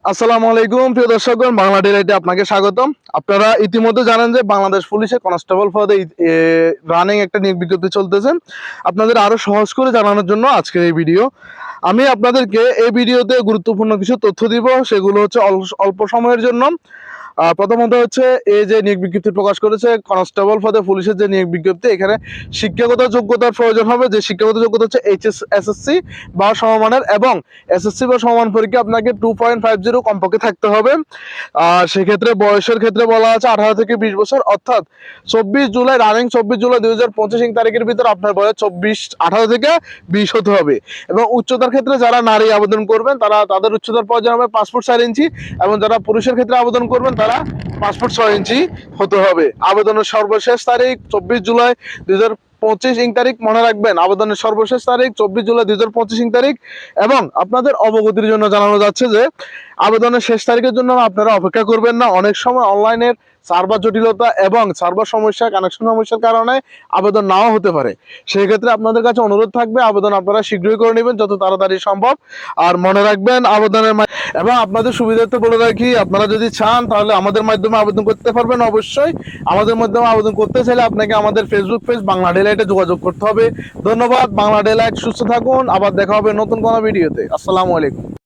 আসসালামু আলাইকুম প্রিয় দর্শকগণ, বাংলা ডেলাইটে আপনাকে স্বাগতম। আপনারা ইতিমধ্যে জানেন যে বাংলাদেশ পুলিশে কনস্টেবল পদে রানিং একটা নিয়োগ বিজ্ঞপ্তি চলতেছে। আপনাদের আরো সহজ করে জানানোর জন্য আজকের এই ভিডিও। আমি আপনাদেরকে এই ভিডিওতে গুরুত্বপূর্ণ কিছু তথ্য দিব, সেগুলো হচ্ছে অল্প সময়ের জন্য। প্রথমত হচ্ছে এই যে নিয়োগ বিজ্ঞপ্তি প্রকাশ করেছে কনস্টেবল পদে পুলিশের যে নিয়োগ বিজ্ঞপ্তি, এখানে শিক্ষাগত যোগ্যতার প্রয়োজন হবে। যে শিক্ষাগত যোগ্যতা হচ্ছে এসএসসি বা সমমানের, এবং এসএসসি বা সমমান পরীক্ষা আপনাকে 2.50 কমপক্ষে থাকতে হবে। সেক্ষেত্রে বয়সের ক্ষেত্রে বলা আছে 18 থেকে 20 বছর, অর্থাৎ 24 জুলাই রানিং 24 জুলাই 2025 তারিখের ভিতর আপনার বয়স 18 থেকে 20 হতে হবে। এবং উচ্চতার ক্ষেত্রে যারা নারী আবেদন করবেন তাদের উচ্চতার প্রয়োজন হবে 5 ফুট 4 ইঞ্চি, এবং যারা পুরুষের ক্ষেত্রে আবেদন করবেন তারা 5 ফুট 6 ইঞ্চি হতে হবে। আবেদনের সর্বশেষ তারিখ 24 জুলাই 2025 তারিখ, মনে রাখবেন আবেদনের সর্বশেষ তারিখ 24 জুলাই 2025 তারিখ। এবং আপনাদের অবগতির জন্য জানানো যাচ্ছে যে আবেদনের শেষ তারিখের জন্য আপনারা অপেক্ষা করবেন না। অনেক সময় অনলাইনের সার্ভার জটিলতা এবং সার্ভার সমস্যা, কানেকশন সমস্যার কারণে আবেদন নাও হতে পারে। সেই ক্ষেত্রে আপনাদের কাছে অনুরোধ থাকবে আবেদন আপনারা শীঘ্রই করে নেবেন, যত তাড়াতাড়ি সম্ভব। আর মনে রাখবেন আবেদনের এবং আপনাদের সুবিধার্থে বলে রাখি, আপনারা যদি চান তাহলে আমাদের মাধ্যমে আবেদন করতে পারবেন। অবশ্যই আমাদের মাধ্যমে আবেদন করতে চাইলে আপনাকে আমাদের ফেসবুক পেজ বাংলা ডেলাইটে যোগাযোগ করতে হবে। ধন্যবাদ। বাংলা ডেলাইট, সুস্থ থাকুন। আবার দেখা হবে নতুন কোনো ভিডিওতে। আসসালামু আলাইকুম।